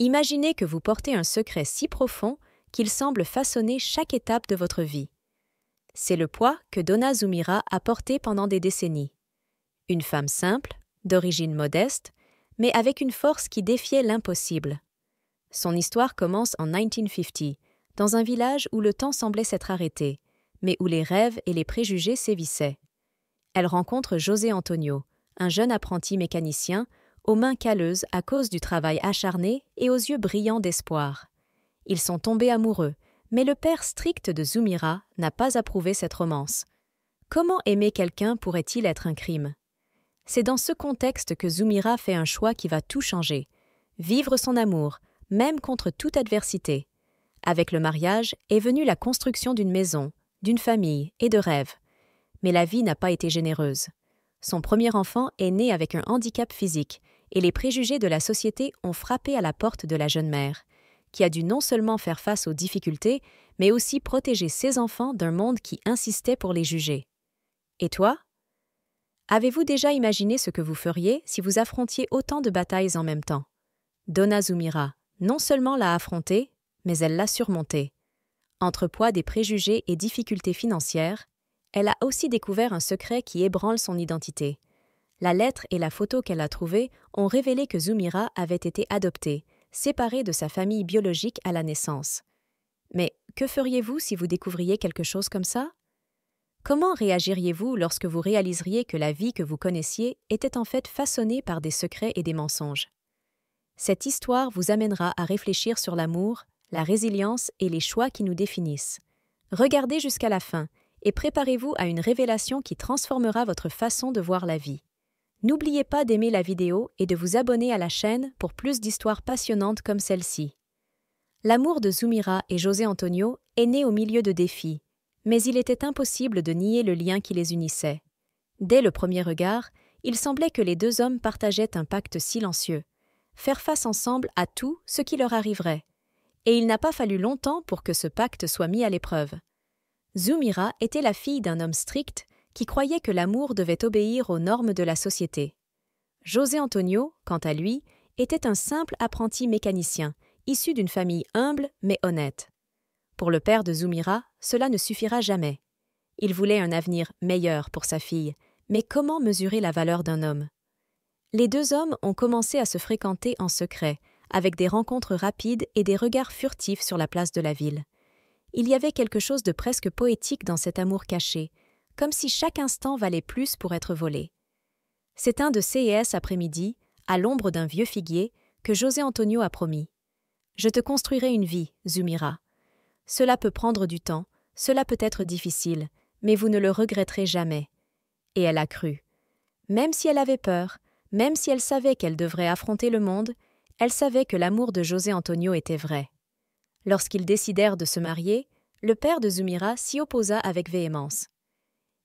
Imaginez que vous portez un secret si profond qu'il semble façonner chaque étape de votre vie. C'est le poids que Donna Zoumira a porté pendant des décennies. Une femme simple, d'origine modeste, mais avec une force qui défiait l'impossible. Son histoire commence en 1950, dans un village où le temps semblait s'être arrêté, mais où les rêves et les préjugés sévissaient. Elle rencontre José Antonio, un jeune apprenti mécanicien, aux mains calleuses à cause du travail acharné et aux yeux brillants d'espoir. Ils sont tombés amoureux, mais le père strict de Zoumira n'a pas approuvé cette romance. Comment aimer quelqu'un pourrait-il être un crime? C'est dans ce contexte que Zoumira fait un choix qui va tout changer. Vivre son amour, même contre toute adversité. Avec le mariage est venue la construction d'une maison, d'une famille et de rêves. Mais la vie n'a pas été généreuse. Son premier enfant est né avec un handicap physique et les préjugés de la société ont frappé à la porte de la jeune mère, qui a dû non seulement faire face aux difficultés, mais aussi protéger ses enfants d'un monde qui insistait pour les juger. Et toi? Avez-vous déjà imaginé ce que vous feriez si vous affrontiez autant de batailles en même temps? Donna Zoumira non seulement l'a affrontée, mais elle l'a surmontée. Entre poids des préjugés et difficultés financières, elle a aussi découvert un secret qui ébranle son identité. La lettre et la photo qu'elle a trouvée ont révélé que Zoumira avait été adoptée, séparée de sa famille biologique à la naissance. Mais que feriez-vous si vous découvriez quelque chose comme ça? Comment réagiriez-vous lorsque vous réaliseriez que la vie que vous connaissiez était en fait façonnée par des secrets et des mensonges? Cette histoire vous amènera à réfléchir sur l'amour, la résilience et les choix qui nous définissent. Regardez jusqu'à la fin et préparez-vous à une révélation qui transformera votre façon de voir la vie. N'oubliez pas d'aimer la vidéo et de vous abonner à la chaîne pour plus d'histoires passionnantes comme celle-ci. L'amour de Zoumira et José Antonio est né au milieu de défis, mais il était impossible de nier le lien qui les unissait. Dès le premier regard, il semblait que les deux hommes partageaient un pacte silencieux, faire face ensemble à tout ce qui leur arriverait. Et il n'a pas fallu longtemps pour que ce pacte soit mis à l'épreuve. Zoumira était la fille d'un homme strict qui croyait que l'amour devait obéir aux normes de la société. José Antonio, quant à lui, était un simple apprenti mécanicien, issu d'une famille humble mais honnête. Pour le père de Zoumira, cela ne suffira jamais. Il voulait un avenir meilleur pour sa fille, mais comment mesurer la valeur d'un homme? Les deux hommes ont commencé à se fréquenter en secret, avec des rencontres rapides et des regards furtifs sur la place de la ville. Il y avait quelque chose de presque poétique dans cet amour caché, comme si chaque instant valait plus pour être volé. C'est un de ces après-midi, à l'ombre d'un vieux figuier, que José Antonio a promis. « Je te construirai une vie, Zoumira. Cela peut prendre du temps, cela peut être difficile, mais vous ne le regretterez jamais. » Et elle a cru. Même si elle avait peur, même si elle savait qu'elle devrait affronter le monde, elle savait que l'amour de José Antonio était vrai. Lorsqu'ils décidèrent de se marier, le père de Zoumira s'y opposa avec véhémence.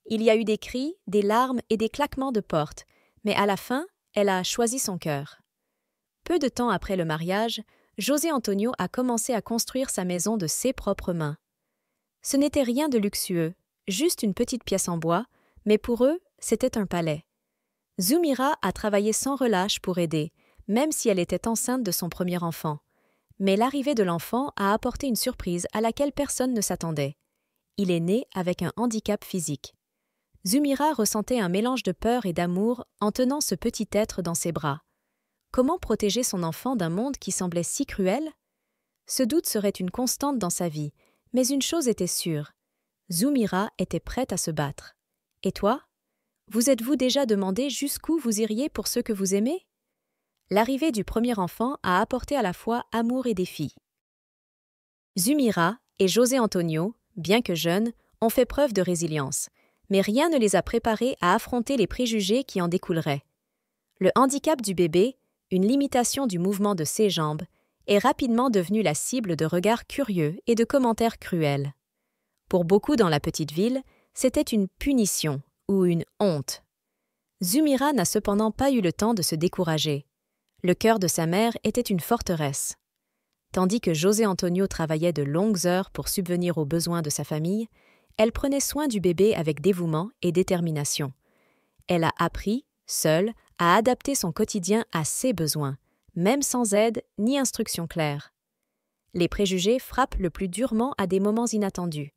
Il y a eu des cris, des larmes et des claquements de porte, mais à la fin, elle a choisi son cœur. Peu de temps après le mariage, José Antonio a commencé à construire sa maison de ses propres mains. Ce n'était rien de luxueux, juste une petite pièce en bois, mais pour eux, c'était un palais. Zoumira a travaillé sans relâche pour aider, même si elle était enceinte de son premier enfant. Mais l'arrivée de l'enfant a apporté une surprise à laquelle personne ne s'attendait. Il est né avec un handicap physique. Zoumira ressentait un mélange de peur et d'amour en tenant ce petit être dans ses bras. Comment protéger son enfant d'un monde qui semblait si cruel? Ce doute serait une constante dans sa vie, mais une chose était sûre. Zoumira était prête à se battre. Et toi? Vous êtes-vous déjà demandé jusqu'où vous iriez pour ceux que vous aimez? L'arrivée du premier enfant a apporté à la fois amour et défi. Zoumira et José Antonio, bien que jeunes, ont fait preuve de résilience, mais rien ne les a préparés à affronter les préjugés qui en découleraient. Le handicap du bébé, une limitation du mouvement de ses jambes, est rapidement devenu la cible de regards curieux et de commentaires cruels. Pour beaucoup dans la petite ville, c'était une punition ou une honte. Zoumira n'a cependant pas eu le temps de se décourager. Le cœur de sa mère était une forteresse. Tandis que José Antonio travaillait de longues heures pour subvenir aux besoins de sa famille, elle prenait soin du bébé avec dévouement et détermination. Elle a appris, seule, à adapter son quotidien à ses besoins, même sans aide ni instruction claire. Les préjugés frappent le plus durement à des moments inattendus.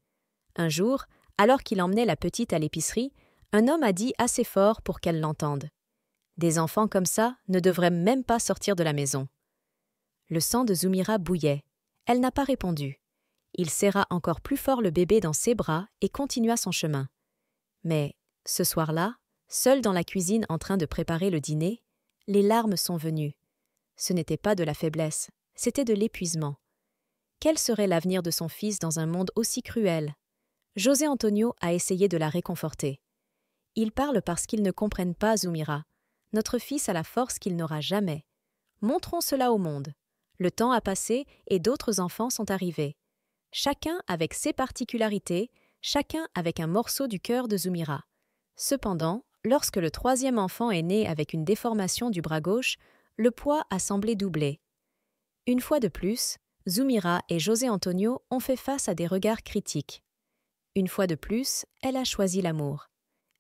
Un jour, alors qu'il emmenait la petite à l'épicerie, un homme a dit assez fort pour qu'elle l'entende. Des enfants comme ça ne devraient même pas sortir de la maison. Le sang de Zumira bouillait. Elle n'a pas répondu. Il serra encore plus fort le bébé dans ses bras et continua son chemin. Mais, ce soir-là, seul dans la cuisine en train de préparer le dîner, les larmes sont venues. Ce n'était pas de la faiblesse, c'était de l'épuisement. Quel serait l'avenir de son fils dans un monde aussi cruel? José Antonio a essayé de la réconforter. Ils parlent parce qu'ils ne comprennent pas Zumira. Notre fils a la force qu'il n'aura jamais. Montrons cela au monde. Le temps a passé et d'autres enfants sont arrivés. Chacun avec ses particularités, chacun avec un morceau du cœur de Zumira. Cependant, lorsque le troisième enfant est né avec une déformation du bras gauche, le poids a semblé doubler. Une fois de plus, Zumira et José Antonio ont fait face à des regards critiques. Une fois de plus, elle a choisi l'amour.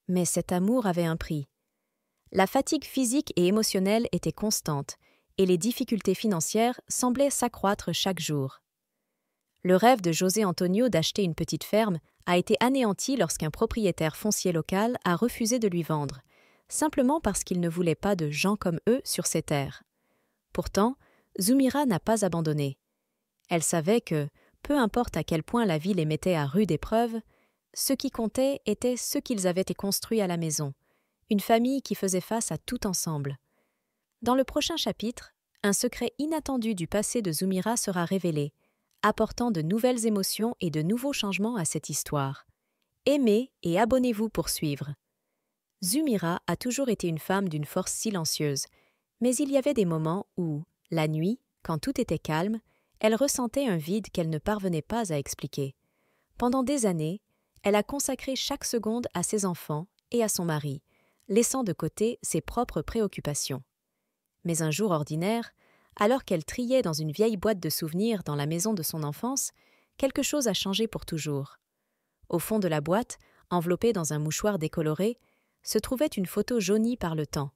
Mais cet amour avait un prix. La fatigue physique et émotionnelle était constante, et les difficultés financières semblaient s'accroître chaque jour. Le rêve de José Antonio d'acheter une petite ferme a été anéanti lorsqu'un propriétaire foncier local a refusé de lui vendre, simplement parce qu'il ne voulait pas de gens comme eux sur ses terres. Pourtant, Zumira n'a pas abandonné. Elle savait que, peu importe à quel point la vie les mettait à rude épreuve, ce qui comptait était ce qu'ils avaient construit à la maison, une famille qui faisait face à tout ensemble. Dans le prochain chapitre, un secret inattendu du passé de Zumira sera révélé, apportant de nouvelles émotions et de nouveaux changements à cette histoire. Aimez et abonnez-vous pour suivre. Zumira a toujours été une femme d'une force silencieuse, mais il y avait des moments où, la nuit, quand tout était calme, elle ressentait un vide qu'elle ne parvenait pas à expliquer. Pendant des années, elle a consacré chaque seconde à ses enfants et à son mari, laissant de côté ses propres préoccupations. Mais un jour ordinaire, alors qu'elle triait dans une vieille boîte de souvenirs dans la maison de son enfance, quelque chose a changé pour toujours. Au fond de la boîte, enveloppée dans un mouchoir décoloré, se trouvait une photo jaunie par le temps.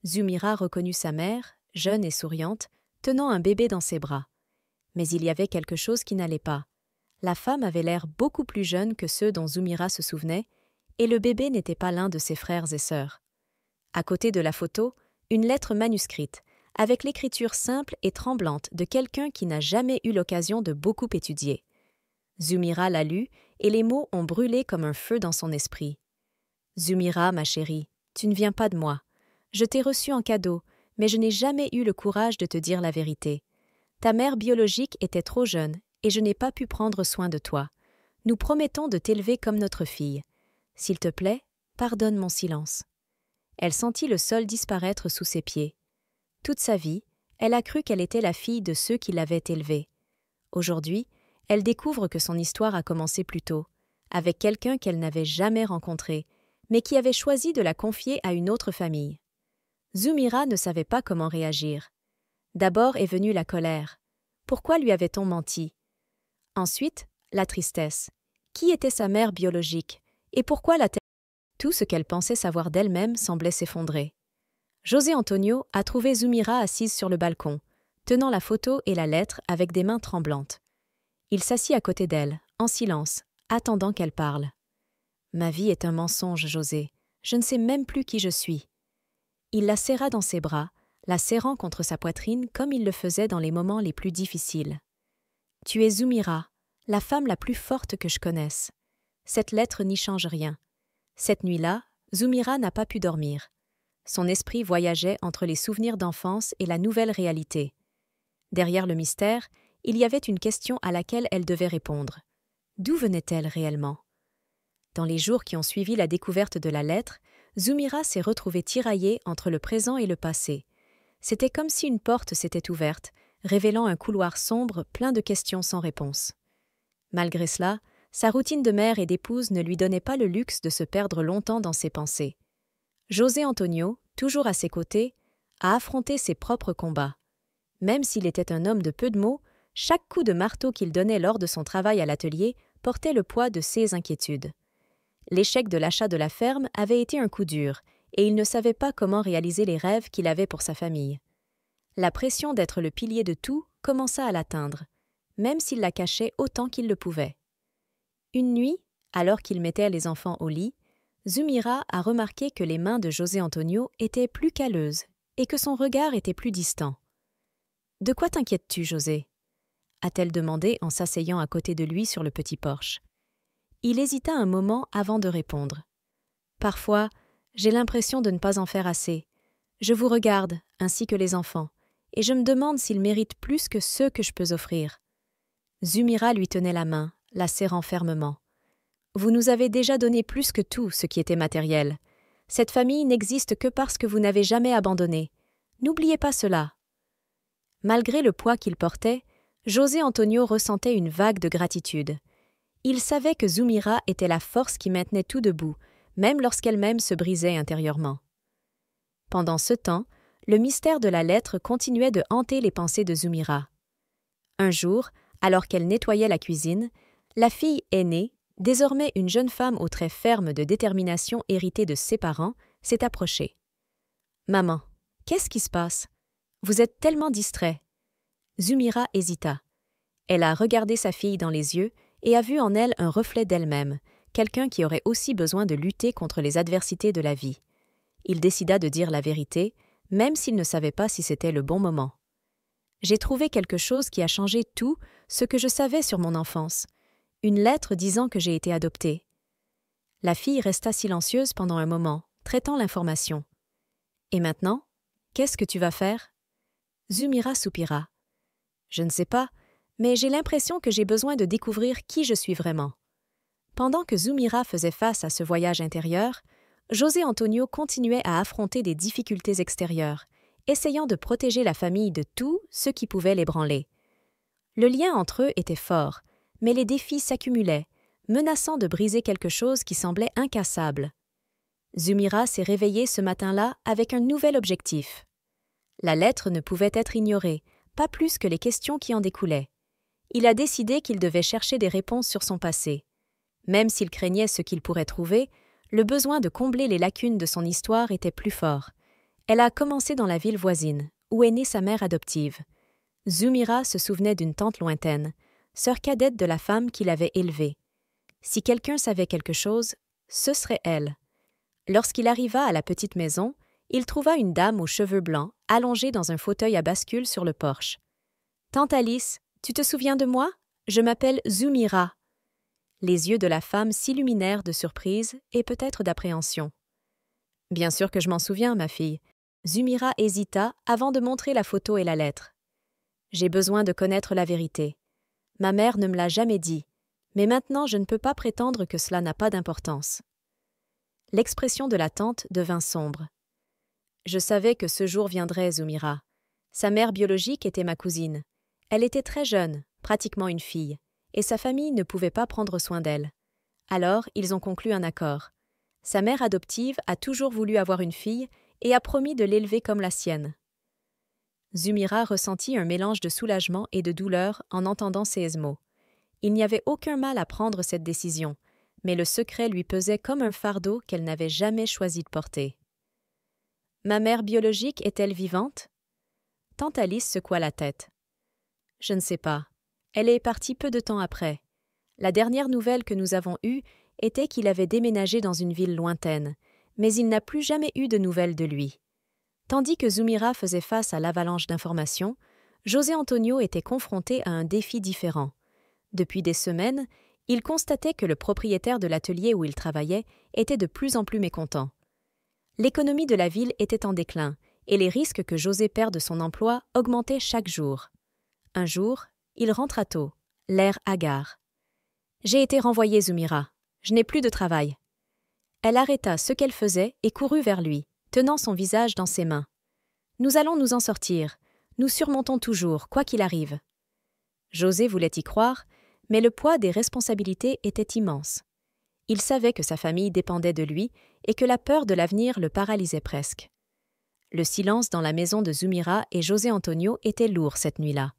Zumira reconnut sa mère, jeune et souriante, tenant un bébé dans ses bras. Mais il y avait quelque chose qui n'allait pas. La femme avait l'air beaucoup plus jeune que ceux dont Zumira se souvenait, et le bébé n'était pas l'un de ses frères et sœurs. À côté de la photo, une lettre manuscrite, avec l'écriture simple et tremblante de quelqu'un qui n'a jamais eu l'occasion de beaucoup étudier. Zumira l'a lu, et les mots ont brûlé comme un feu dans son esprit. « Zumira, ma chérie, tu ne viens pas de moi. Je t'ai reçu en cadeau, mais je n'ai jamais eu le courage de te dire la vérité. Ta mère biologique était trop jeune, et je n'ai pas pu prendre soin de toi. Nous promettons de t'élever comme notre fille. S'il te plaît, pardonne mon silence. » Elle sentit le sol disparaître sous ses pieds. Toute sa vie, elle a cru qu'elle était la fille de ceux qui l'avaient élevée. Aujourd'hui, elle découvre que son histoire a commencé plus tôt, avec quelqu'un qu'elle n'avait jamais rencontré, mais qui avait choisi de la confier à une autre famille. Zumira ne savait pas comment réagir. D'abord est venue la colère. Pourquoi lui avait-on menti? Ensuite, la tristesse. Qui était sa mère biologique? Et pourquoi l'a-t-elle... Tout ce qu'elle pensait savoir d'elle-même semblait s'effondrer. José Antonio a trouvé Zumira assise sur le balcon, tenant la photo et la lettre avec des mains tremblantes. Il s'assit à côté d'elle, en silence, attendant qu'elle parle. « Ma vie est un mensonge, José. Je ne sais même plus qui je suis. » Il la serra dans ses bras, la serrant contre sa poitrine comme il le faisait dans les moments les plus difficiles. « Tu es Zumira, la femme la plus forte que je connaisse. Cette lettre n'y change rien. » Cette nuit-là, Zumira n'a pas pu dormir. Son esprit voyageait entre les souvenirs d'enfance et la nouvelle réalité. Derrière le mystère, il y avait une question à laquelle elle devait répondre. D'où venait-elle réellement? Dans les jours qui ont suivi la découverte de la lettre, Zumira s'est retrouvée tiraillée entre le présent et le passé. C'était comme si une porte s'était ouverte, révélant un couloir sombre plein de questions sans réponse. Malgré cela, sa routine de mère et d'épouse ne lui donnait pas le luxe de se perdre longtemps dans ses pensées. José Antonio, toujours à ses côtés, a affronté ses propres combats. Même s'il était un homme de peu de mots, chaque coup de marteau qu'il donnait lors de son travail à l'atelier portait le poids de ses inquiétudes. L'échec de l'achat de la ferme avait été un coup dur, et il ne savait pas comment réaliser les rêves qu'il avait pour sa famille. La pression d'être le pilier de tout commença à l'atteindre, même s'il la cachait autant qu'il le pouvait. Une nuit, alors qu'il mettait les enfants au lit, Zumira a remarqué que les mains de José Antonio étaient plus calleuses et que son regard était plus distant. « De quoi t'inquiètes-tu, José ?» a-t-elle demandé en s'asseyant à côté de lui sur le petit porche. Il hésita un moment avant de répondre. « Parfois, j'ai l'impression de ne pas en faire assez. Je vous regarde, ainsi que les enfants, et je me demande s'ils méritent plus que ceux que je peux offrir. » Zumira lui tenait la main, la serrant fermement. « Vous nous avez déjà donné plus que tout ce qui était matériel. Cette famille n'existe que parce que vous n'avez jamais abandonné. N'oubliez pas cela. » Malgré le poids qu'il portait, José Antonio ressentait une vague de gratitude. Il savait que Zumira était la force qui maintenait tout debout, même lorsqu'elle-même se brisait intérieurement. Pendant ce temps, le mystère de la lettre continuait de hanter les pensées de Zumira. Un jour, alors qu'elle nettoyait la cuisine, la fille aînée, désormais une jeune femme aux traits fermes de détermination héritée de ses parents, s'est approchée. « Maman, qu'est-ce qui se passe? Vous êtes tellement distrait. » Zumira hésita. Elle a regardé sa fille dans les yeux et a vu en elle un reflet d'elle-même, quelqu'un qui aurait aussi besoin de lutter contre les adversités de la vie. Il décida de dire la vérité, même s'il ne savait pas si c'était le bon moment. « J'ai trouvé quelque chose qui a changé tout ce que je savais sur mon enfance. Une lettre disant que j'ai été adoptée. » La fille resta silencieuse pendant un moment, traitant l'information. « Et maintenant, qu'est-ce que tu vas faire ?» Zumira soupira. « Je ne sais pas, mais j'ai l'impression que j'ai besoin de découvrir qui je suis vraiment. » Pendant que Zumira faisait face à ce voyage intérieur, José Antonio continuait à affronter des difficultés extérieures, essayant de protéger la famille de tout ce qui pouvait l'ébranler. Le lien entre eux était fort, mais les défis s'accumulaient, menaçant de briser quelque chose qui semblait incassable. Zumira s'est réveillée ce matin-là avec un nouvel objectif. La lettre ne pouvait être ignorée, pas plus que les questions qui en découlaient. Il a décidé qu'il devait chercher des réponses sur son passé. Même s'il craignait ce qu'il pourrait trouver, le besoin de combler les lacunes de son histoire était plus fort. Elle a commencé dans la ville voisine, où est née sa mère adoptive. Zumira se souvenait d'une tante lointaine, sœur cadette de la femme qui l'avait élevée. Si quelqu'un savait quelque chose, ce serait elle. Lorsqu'il arriva à la petite maison, il trouva une dame aux cheveux blancs, allongée dans un fauteuil à bascule sur le porche. « Tante Alice, tu te souviens de moi? Je m'appelle Zumira. » Les yeux de la femme s'illuminèrent de surprise et peut-être d'appréhension. « Bien sûr que je m'en souviens, ma fille. » Zumira hésita avant de montrer la photo et la lettre. « J'ai besoin de connaître la vérité. Ma mère ne me l'a jamais dit, mais maintenant je ne peux pas prétendre que cela n'a pas d'importance. » L'expression de la tante devint sombre. « Je savais que ce jour viendrait, Zumira. Sa mère biologique était ma cousine. Elle était très jeune, pratiquement une fille, et sa famille ne pouvait pas prendre soin d'elle. Alors, ils ont conclu un accord. Sa mère adoptive a toujours voulu avoir une fille et a promis de l'élever comme la sienne. » Zumira ressentit un mélange de soulagement et de douleur en entendant ces mots. Il n'y avait aucun mal à prendre cette décision, mais le secret lui pesait comme un fardeau qu'elle n'avait jamais choisi de porter. « Ma mère biologique est-elle vivante? » Tante Alice secoua la tête. « Je ne sais pas. Elle est partie peu de temps après. La dernière nouvelle que nous avons eue était qu'il avait déménagé dans une ville lointaine, mais il n'a plus jamais eu de nouvelles de lui. » Tandis que Zumira faisait face à l'avalanche d'informations, José Antonio était confronté à un défi différent. Depuis des semaines, il constatait que le propriétaire de l'atelier où il travaillait était de plus en plus mécontent. L'économie de la ville était en déclin et les risques que José perde son emploi augmentaient chaque jour. Un jour, il rentra tôt, l'air hagard. « J'ai été renvoyée, Zumira. Je n'ai plus de travail. » Elle arrêta ce qu'elle faisait et courut vers lui, tenant son visage dans ses mains. « Nous allons nous en sortir. Nous surmontons toujours, quoi qu'il arrive. » José voulait y croire, mais le poids des responsabilités était immense. Il savait que sa famille dépendait de lui et que la peur de l'avenir le paralysait presque. Le silence dans la maison de Zumira et José Antonio était lourd cette nuit-là.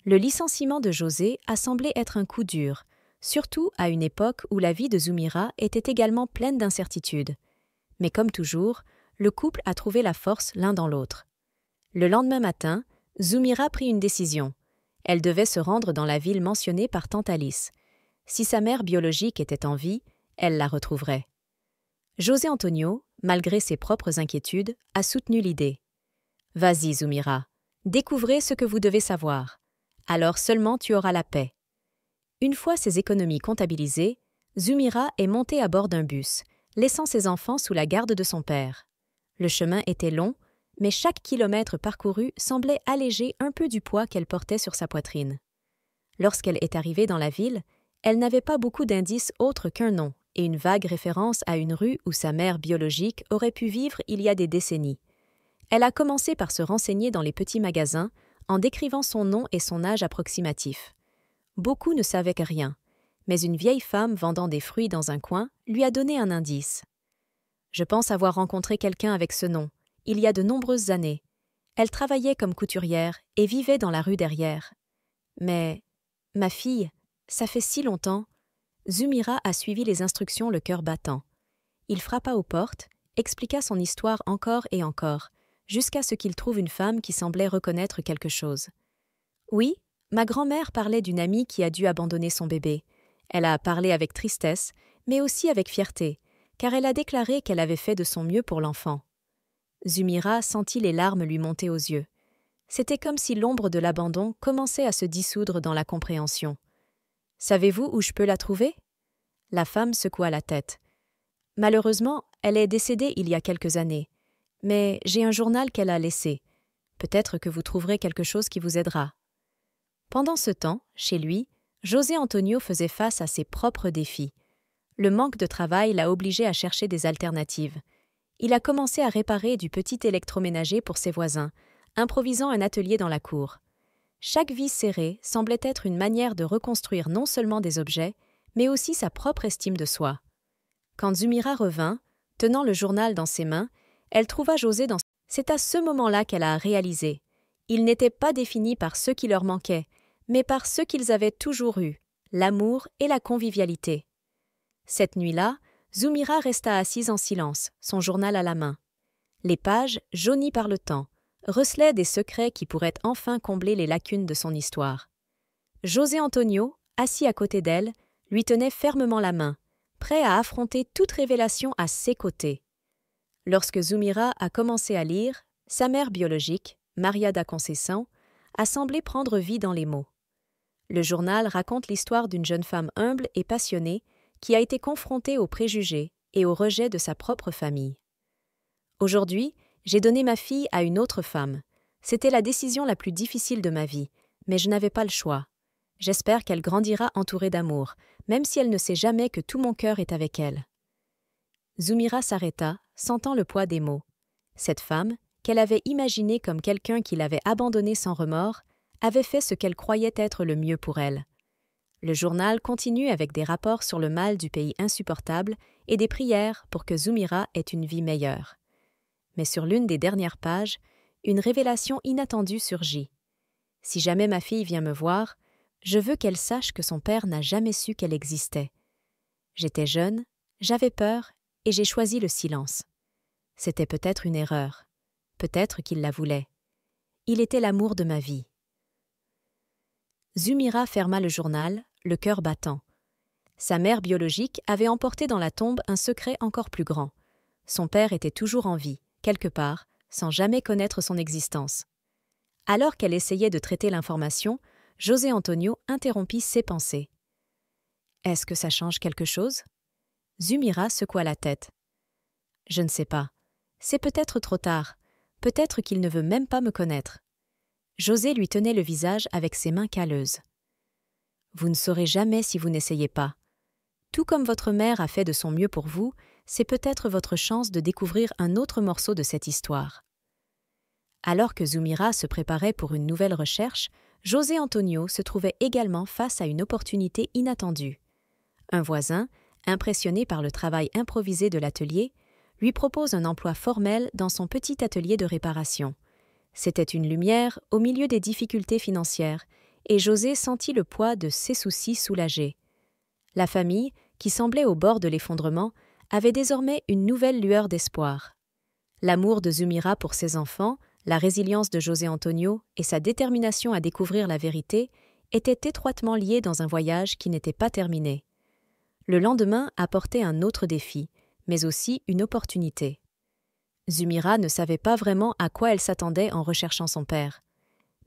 Le licenciement de José a semblé être un coup dur, surtout à une époque où la vie de Zumira était également pleine d'incertitudes. Mais comme toujours, le couple a trouvé la force l'un dans l'autre. Le lendemain matin, Zumira prit une décision. Elle devait se rendre dans la ville mentionnée par tante Alice. Si sa mère biologique était en vie, elle la retrouverait. José Antonio, malgré ses propres inquiétudes, a soutenu l'idée. « Vas-y, Zumira, découvrez ce que vous devez savoir. Alors seulement tu auras la paix. » Une fois ses économies comptabilisées, Zumira est montée à bord d'un bus, laissant ses enfants sous la garde de son père. Le chemin était long, mais chaque kilomètre parcouru semblait alléger un peu du poids qu'elle portait sur sa poitrine. Lorsqu'elle est arrivée dans la ville, elle n'avait pas beaucoup d'indices autres qu'un nom et une vague référence à une rue où sa mère biologique aurait pu vivre il y a des décennies. Elle a commencé par se renseigner dans les petits magasins en décrivant son nom et son âge approximatif. Beaucoup ne savaient rien, mais une vieille femme vendant des fruits dans un coin lui a donné un indice. « Je pense avoir rencontré quelqu'un avec ce nom, il y a de nombreuses années. Elle travaillait comme couturière et vivait dans la rue derrière. Mais, ma fille, ça fait si longtemps. » Zumira a suivi les instructions le cœur battant. Il frappa aux portes, expliqua son histoire encore et encore, jusqu'à ce qu'il trouve une femme qui semblait reconnaître quelque chose. « Oui, ma grand-mère parlait d'une amie qui a dû abandonner son bébé. Elle a parlé avec tristesse, mais aussi avec fierté, car elle a déclaré qu'elle avait fait de son mieux pour l'enfant. » Zumira sentit les larmes lui monter aux yeux. C'était comme si l'ombre de l'abandon commençait à se dissoudre dans la compréhension. « Savez-vous où je peux la trouver ?» La femme secoua la tête. « Malheureusement, elle est décédée il y a quelques années. Mais j'ai un journal qu'elle a laissé. Peut-être que vous trouverez quelque chose qui vous aidera. » Pendant ce temps, chez lui, José Antonio faisait face à ses propres défis. Le manque de travail l'a obligé à chercher des alternatives. Il a commencé à réparer du petit électroménager pour ses voisins, improvisant un atelier dans la cour. Chaque vis serrée semblait être une manière de reconstruire non seulement des objets, mais aussi sa propre estime de soi. Quand Zumira revint, tenant le journal dans ses mains, elle trouva José dans... C'est à ce moment-là qu'elle a réalisé. Ils n'étaient pas définis par ce qui leur manquait, mais par ce qu'ils avaient toujours eu, l'amour et la convivialité. Cette nuit-là, Zumira resta assise en silence, son journal à la main. Les pages, jaunies par le temps, recelaient des secrets qui pourraient enfin combler les lacunes de son histoire. José Antonio, assis à côté d'elle, lui tenait fermement la main, prêt à affronter toute révélation à ses côtés. Lorsque Zumira a commencé à lire, sa mère biologique, Maria da Conceição, a semblé prendre vie dans les mots. Le journal raconte l'histoire d'une jeune femme humble et passionnée qui a été confrontée aux préjugés et au rejet de sa propre famille. Aujourd'hui, j'ai donné ma fille à une autre femme. C'était la décision la plus difficile de ma vie, mais je n'avais pas le choix. J'espère qu'elle grandira entourée d'amour, même si elle ne sait jamais que tout mon cœur est avec elle. Zumira s'arrêta, sentant le poids des mots. Cette femme, qu'elle avait imaginée comme quelqu'un qui l'avait abandonnée sans remords, avait fait ce qu'elle croyait être le mieux pour elle. Le journal continue avec des rapports sur le mal du pays insupportable et des prières pour que Zumira ait une vie meilleure. Mais sur l'une des dernières pages, une révélation inattendue surgit. « Si jamais ma fille vient me voir, je veux qu'elle sache que son père n'a jamais su qu'elle existait. J'étais jeune, j'avais peur et j'ai choisi le silence. C'était peut-être une erreur. Peut-être qu'il la voulait. Il était l'amour de ma vie. » Zumira ferma le journal, le cœur battant. Sa mère biologique avait emporté dans la tombe un secret encore plus grand. Son père était toujours en vie, quelque part, sans jamais connaître son existence. Alors qu'elle essayait de traiter l'information, José Antonio interrompit ses pensées. « Est-ce que ça change quelque chose ?» Zumira secoua la tête. « Je ne sais pas. C'est peut-être trop tard. Peut-être qu'il ne veut même pas me connaître. » José lui tenait le visage avec ses mains calleuses. « Vous ne saurez jamais si vous n'essayez pas. Tout comme votre mère a fait de son mieux pour vous, c'est peut-être votre chance de découvrir un autre morceau de cette histoire. » Alors que Zumira se préparait pour une nouvelle recherche, José Antonio se trouvait également face à une opportunité inattendue. Un voisin, impressionné par le travail improvisé de l'atelier, lui propose un emploi formel dans son petit atelier de réparation. C'était une lumière au milieu des difficultés financières, et José sentit le poids de ses soucis soulagés. La famille, qui semblait au bord de l'effondrement, avait désormais une nouvelle lueur d'espoir. L'amour de Zumira pour ses enfants, La résilience de José Antonio et sa détermination à découvrir la vérité étaient étroitement liées dans un voyage qui n'était pas terminé. Le lendemain apportait un autre défi, mais aussi une opportunité. Zumira ne savait pas vraiment à quoi elle s'attendait en recherchant son père.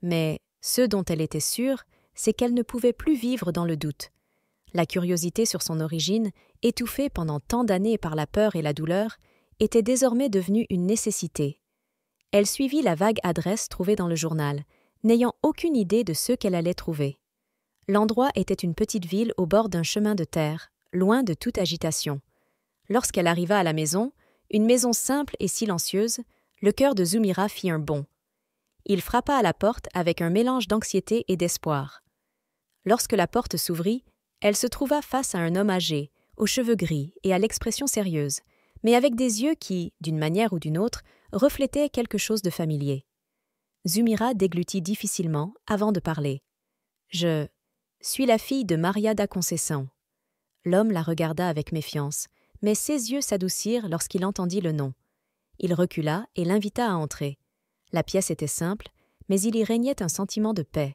Mais ce dont elle était sûre, c'est qu'elle ne pouvait plus vivre dans le doute. La curiosité sur son origine, étouffée pendant tant d'années par la peur et la douleur, était désormais devenue une nécessité. Elle suivit la vague adresse trouvée dans le journal, n'ayant aucune idée de ce qu'elle allait trouver. L'endroit était une petite ville au bord d'un chemin de terre, loin de toute agitation. Lorsqu'elle arriva à la maison, une maison simple et silencieuse, le cœur de Zumira fit un bond. Il frappa à la porte avec un mélange d'anxiété et d'espoir. Lorsque la porte s'ouvrit, elle se trouva face à un homme âgé, aux cheveux gris et à l'expression sérieuse, mais avec des yeux qui, d'une manière ou d'une autre, reflétaient quelque chose de familier. Zumira déglutit difficilement avant de parler. « Je suis la fille de Maria da Conceição. » L'homme la regarda avec méfiance, mais ses yeux s'adoucirent lorsqu'il entendit le nom. Il recula et l'invita à entrer. La pièce était simple, mais il y régnait un sentiment de paix.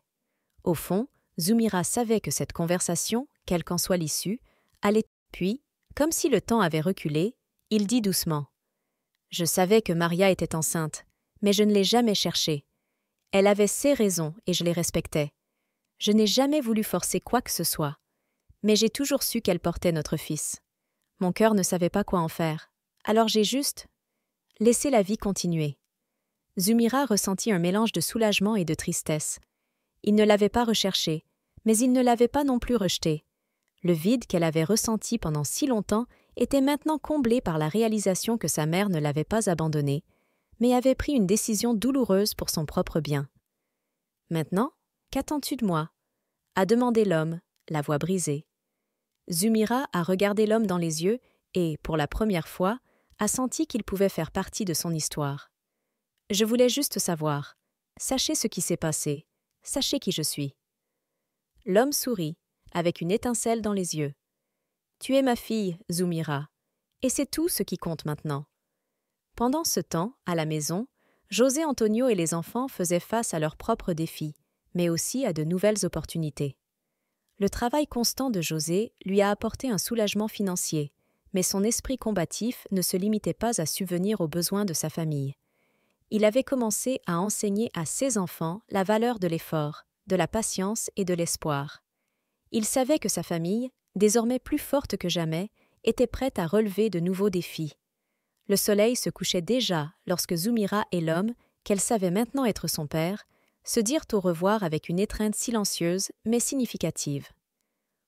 Au fond, Zumira savait que cette conversation, quelle qu'en soit l'issue, allait. Puis, comme si le temps avait reculé, il dit doucement « Je savais que Maria était enceinte, mais je ne l'ai jamais cherchée. Elle avait ses raisons et je les respectais. Je n'ai jamais voulu forcer quoi que ce soit, mais j'ai toujours su qu'elle portait notre fils. Mon cœur ne savait pas quoi en faire, alors j'ai juste laissé la vie continuer. » Zumira ressentit un mélange de soulagement et de tristesse. Il ne l'avait pas recherchée, mais il ne l'avait pas non plus rejetée. Le vide qu'elle avait ressenti pendant si longtemps était maintenant comblé par la réalisation que sa mère ne l'avait pas abandonnée, mais avait pris une décision douloureuse pour son propre bien. « Maintenant, qu'attends-tu de moi » a demandé l'homme, la voix brisée. Zumira a regardé l'homme dans les yeux et, pour la première fois, a senti qu'il pouvait faire partie de son histoire. « Je voulais juste savoir. Sachez ce qui s'est passé. Sachez qui je suis. » L'homme sourit, avec une étincelle dans les yeux. « Tu es ma fille, Zumira, et c'est tout ce qui compte maintenant. » Pendant ce temps, à la maison, José Antonio et les enfants faisaient face à leurs propres défis, mais aussi à de nouvelles opportunités. Le travail constant de José lui a apporté un soulagement financier, mais son esprit combatif ne se limitait pas à subvenir aux besoins de sa famille. Il avait commencé à enseigner à ses enfants la valeur de l'effort, de la patience et de l'espoir. Il savait que sa famille, désormais plus forte que jamais, était prête à relever de nouveaux défis. Le soleil se couchait déjà lorsque Zumira et l'homme, qu'elle savait maintenant être son père, se dirent au revoir avec une étreinte silencieuse mais significative.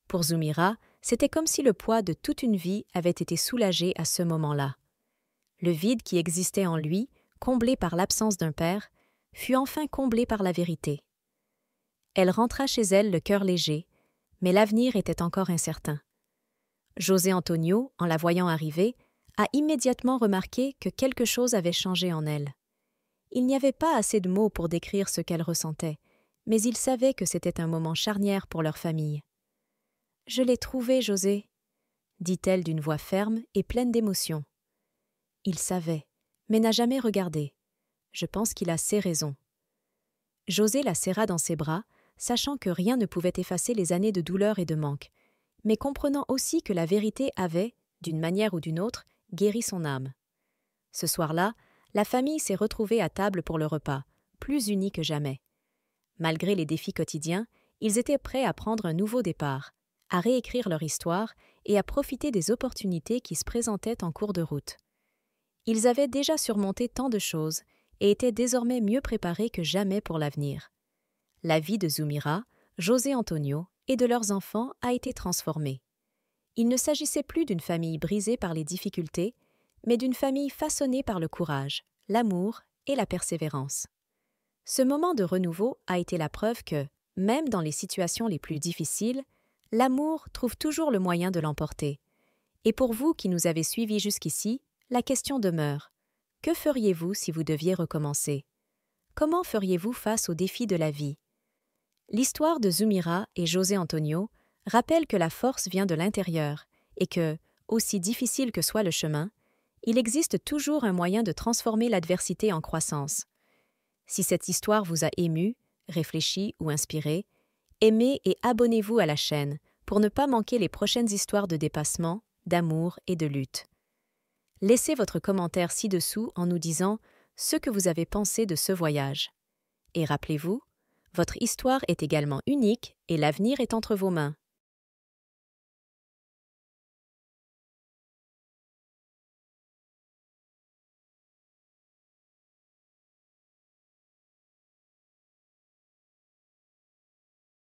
Pour Zumira, c'était comme si le poids de toute une vie avait été soulagé à ce moment-là. Le vide qui existait en lui, comblé par l'absence d'un père, fut enfin comblé par la vérité. Elle rentra chez elle le cœur léger, mais l'avenir était encore incertain. José Antonio, en la voyant arriver, a immédiatement remarqué que quelque chose avait changé en elle. Il n'y avait pas assez de mots pour décrire ce qu'elle ressentait, mais il savait que c'était un moment charnière pour leur famille. « Je l'ai trouvé, José, » dit-elle d'une voix ferme et pleine d'émotion. Il savait, mais n'a jamais regardé. Je pense qu'il a ses raisons. José la serra dans ses bras, sachant que rien ne pouvait effacer les années de douleur et de manque, mais comprenant aussi que la vérité avait, d'une manière ou d'une autre, guéri son âme. Ce soir-là, la famille s'est retrouvée à table pour le repas, plus unie que jamais. Malgré les défis quotidiens, ils étaient prêts à prendre un nouveau départ, à réécrire leur histoire et à profiter des opportunités qui se présentaient en cours de route. Ils avaient déjà surmonté tant de choses et étaient désormais mieux préparés que jamais pour l'avenir. La vie de Zumira, José Antonio et de leurs enfants a été transformée. Il ne s'agissait plus d'une famille brisée par les difficultés, mais d'une famille façonnée par le courage, l'amour et la persévérance. Ce moment de renouveau a été la preuve que, même dans les situations les plus difficiles, l'amour trouve toujours le moyen de l'emporter. Et pour vous qui nous avez suivis jusqu'ici, la question demeure. Que feriez-vous si vous deviez recommencer? Comment feriez-vous face aux défis de la vie? L'histoire de Zumira et José Antonio rappelle que la force vient de l'intérieur et que, aussi difficile que soit le chemin, il existe toujours un moyen de transformer l'adversité en croissance. Si cette histoire vous a ému, réfléchi ou inspiré, aimez et abonnez-vous à la chaîne pour ne pas manquer les prochaines histoires de dépassement, d'amour et de lutte. Laissez votre commentaire ci-dessous en nous disant ce que vous avez pensé de ce voyage. Et rappelez-vous, votre histoire est également unique et l'avenir est entre vos mains.